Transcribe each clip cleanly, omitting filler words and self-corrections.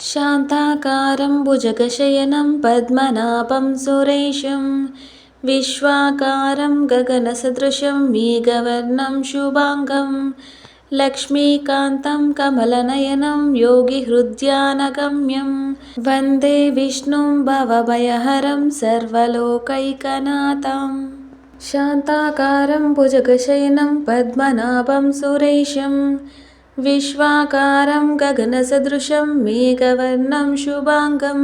शान्ताकारं भुजगशयनं पद्मनाभं सुरेशं विश्वाकारं गगनसदृशं मेघवर्णं शुभाङ्गं लक्ष्मीकान्तं कमलनयनं योगिहृद्यानगम्यं वन्दे विष्णुं भवभयहरं सर्वलोकैकनाथं। शान्ताकारं भुजगशयनं पद्मनाभं सुरेशं विश्वाकारं गगनसदृशं मेघवर्णं शुभाङ्गं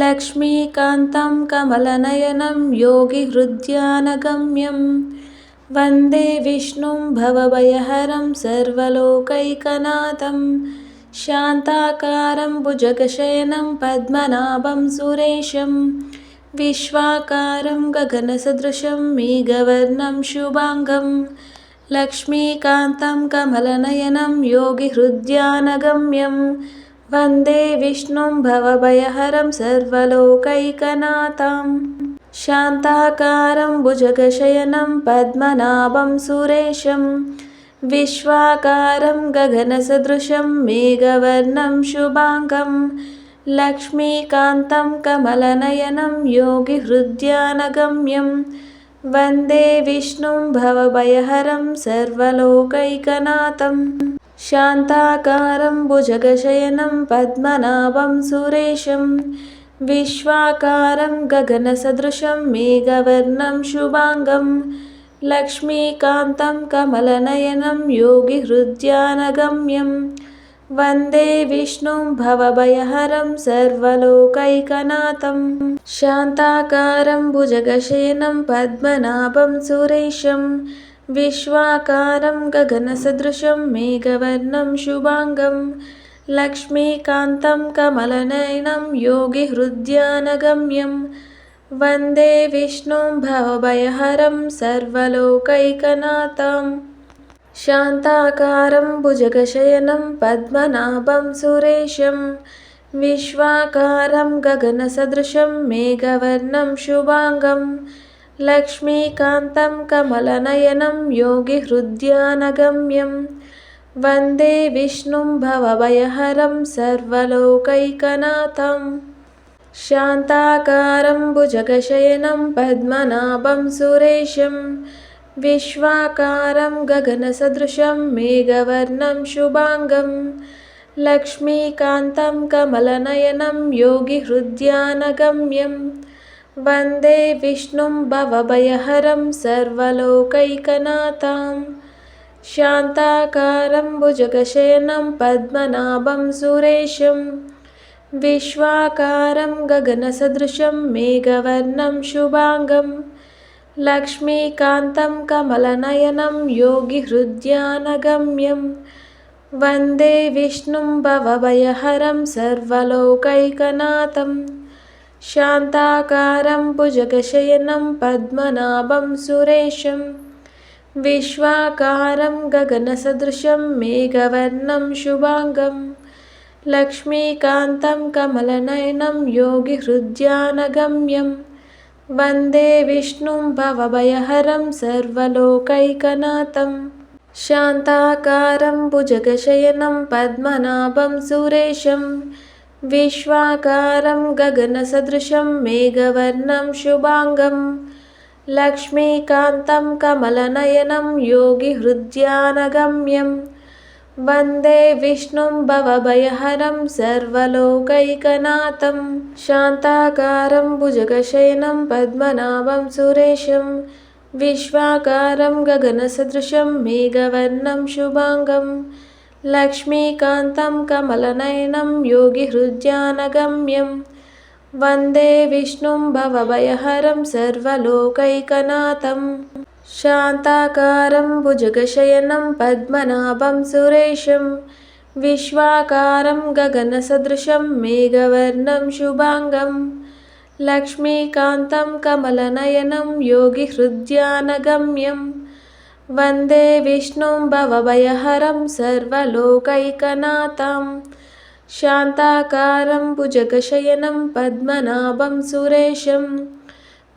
लक्ष्मीकान्तं कमलनयनं योगिहृद्यानगम्यं वन्दे विष्णुं भवभयहरं सर्वलोकैकनाथं। शान्ताकारं भुजगशयनं पद्मनाभं सुरेशं विश्वाकारं गगनसदृशं मेघवर्णं शुभाङ्गं लक्ष्मीकान्तं कमलनयनं योगिहृद्यानगम्यं वन्दे विष्णुं भवभयहरं सर्वलोकैकनाथं। शान्ताकारं भुजगशयनं पद्मनाभं सुरेशं विश्वाकारं गगनसदृशं मेघवर्णं शुभाङ्गं लक्ष्मीकान्तं कमलनयनं योगिहृद्यानगम्यं वन्दे विष्णुं भवभयहरं सर्वलोकैकनाथं। शान्ताकारं भुजगशयनं पद्मनाभं सुरेशं विश्वाकारं गगनसदृशं मेघवर्णं शुभाङ्गं लक्ष्मीकान्तं कमलनयनं योगिहृद्यानगम्यं वन्दे विष्णुं भवभयहरं सर्वलोकैकनाथं। शान्ताकारं भुजगशयनं पद्मनाभं सुरेशं विश्वाकारं गगनसदृशं मेघवर्णं शुभाङ्गं लक्ष्मीकान्तं कमलनयनं योगिहृद्यानगम्यं वन्दे विष्णुं भवभयहरं सर्वलोकैकनाथं। शान्ताकारं भुजगशयनं पद्मनाभं सुरेशं विश्वाकारं गगनसदृशं मेघवर्णं शुभाङ्गं लक्ष्मीकान्तं कमलनयनं योगिहृद्यानगम्यं वन्दे विष्णुं भवभयहरं सर्वलोकैकनाथं। शान्ताकारं भुजगशयनं पद्मनाभं सुरेशं विश्वाकारं गगनसदृशं मेघवर्णं शुभाङ्गं लक्ष्मीकान्तं कमलनयनं योगिहृद्यानगम्यं वन्दे विष्णुं भवभयहरं सर्वलोकैकनाथं। शान्ताकारं भुजगशयनं पद्मनाभं सुरेशं विश्वाकारं गगनसदृशं मेघवर्णं शुभाङ्गं लक्ष्मीकान्तं कमलनयनं योगिहृद्यानगम्यं वन्दे विष्णुं भवभयहरं सर्वलोकैकनाथं। शान्ताकारं भुजगशयनं पद्मनाभं सुरेशं विश्वाकारं गगनसदृशं मेघवर्णं शुभाङ्गं लक्ष्मीकान्तं कमलनयनं योगिहृद्यानगम्यं वन्दे विष्णुं भवभयहरं सर्वलोकैकनाथं। शान्ताकारं भुजगशयनं पद्मनाभं सुरेशं विश्वाकारं गगनसदृशं मेघवर्णं शुभाङ्गं लक्ष्मीकान्तं कमलनयनं योगिहृद्यानगम्यं वन्दे विष्णुं भवभयहरं सर्वलोकैकनाथं। शान्ताकारं भुजगशयनं पद्मनाभं सुरेशं विश्वाकारं गगनसदृशं मेघवर्णं शुभाङ्गं लक्ष्मीकान्तं कमलनयनं योगिहृद्यानगम्यं वन्दे विष्णुं भवभयहरं सर्वलोकैकनाथं। शान्ताकारं भुजगशयनं पद्मनाभं सुरेशं विश्वाकारं गगनसदृशं मेघवर्णं शुभाङ्गं लक्ष्मीकान्तं कमलनयनं योगिहृद्यानगम्यं वन्दे विष्णुं भवभयहरं सर्वलोकैकनाथं। शान्ताकारं भुजगशयनं पद्मनाभं सुरेशं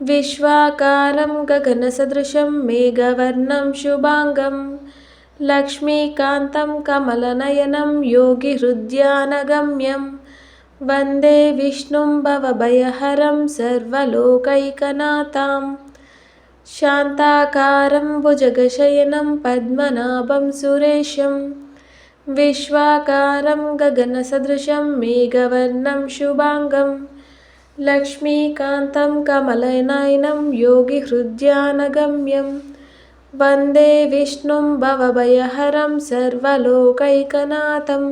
विश्वाकारं गगनसदृशं मेघवर्णं शुभाङ्गं लक्ष्मीकान्तं कमलनयनं योगिहृद्यानगम्यं वन्दे विष्णुं भवभयहरं सर्वलोकैकनाथं शान्ताकारं भुजगशयनं पद्मनाभं सुरेशं विश्वाकारं गगनसदृशं मेघवर्णं शुभाङ्गं लक्ष्मीकान्तं कमलनयनं योगिहृद्यानगम्यं वन्दे विष्णुं भवभयहरं सर्वलोकैकनाथं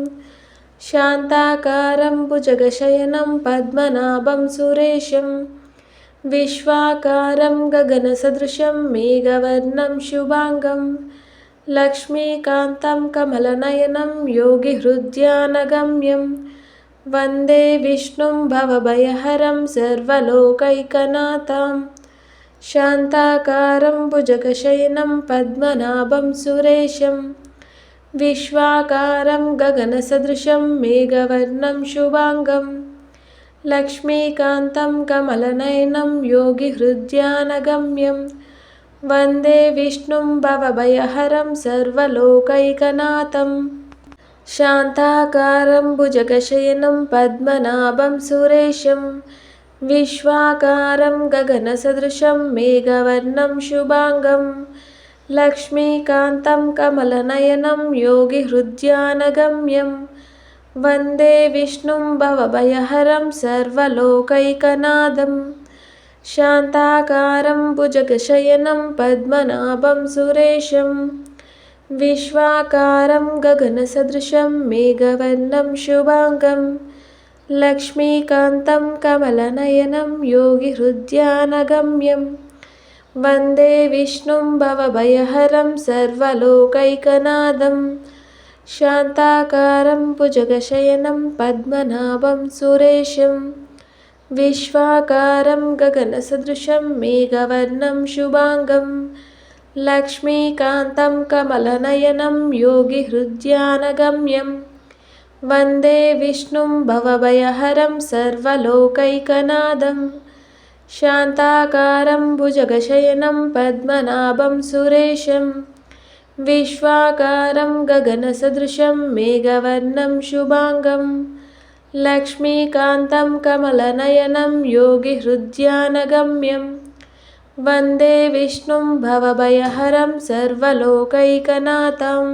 शान्ताकारं भुजगशयनं पद्मनाभं सुरेशं विश्वाकारं गगनसदृशं मेघवर्णं शुभाङ्गं लक्ष्मीकान्तं कमलनयनं योगिहृद्यानगम्यं वन्दे विष्णुं भवभयहरं सर्वलोकैकनाथं शान्ताकारं भुजगशयनं पद्मनाभं सुरेशं विश्वाकारं गगनसदृशं मेघवर्णं शुभाङ्गं लक्ष्मीकान्तं कमलनयनं योगिहृद्यानगम्यं वन्दे विष्णुं भवभयहरं सर्वलोकैकनाथं शान्ताकारं भुजगशयनं पद्मनाभं सुरेशं विश्वाकारं गगनसदृशं मेघवर्णं शुभाङ्गं लक्ष्मीकान्तं कमलनयनं योगिहृद्यानगम्यं वन्दे विष्णुं भवभयहरं सर्वलोकैकनाथं शान्ताकारं भुजगशयनं पद्मनाभं सुरेशं विश्वाकारं गगनसदृशं मेघवर्णं शुभाङ्गं लक्ष्मीकान्तं कमलनयनं योगिहृद्यानगम्यं वन्दे विष्णुं भवभयहरं सर्वलोकैकनाथं शान्ताकारं भुजगशयनं पद्मनाभं सुरेशं विश्वाकारं गगनसदृशं मेघवर्णं शुभाङ्गं लक्ष्मीकान्तं कमलनयनं योगिहृद्यानगम्यं वन्दे विष्णुं भवभयहरं सर्वलोकैकनाथं शान्ताकारं भुजगशयनं पद्मनाभं सुरेशं विश्वाकारं गगनसदृशं मेघवर्णं शुभाङ्गं लक्ष्मीकान्तं कमलनयनं योगिहृद्यानगम्यं वन्दे विष्णुं भवभयहरं सर्वलोकैकनाथं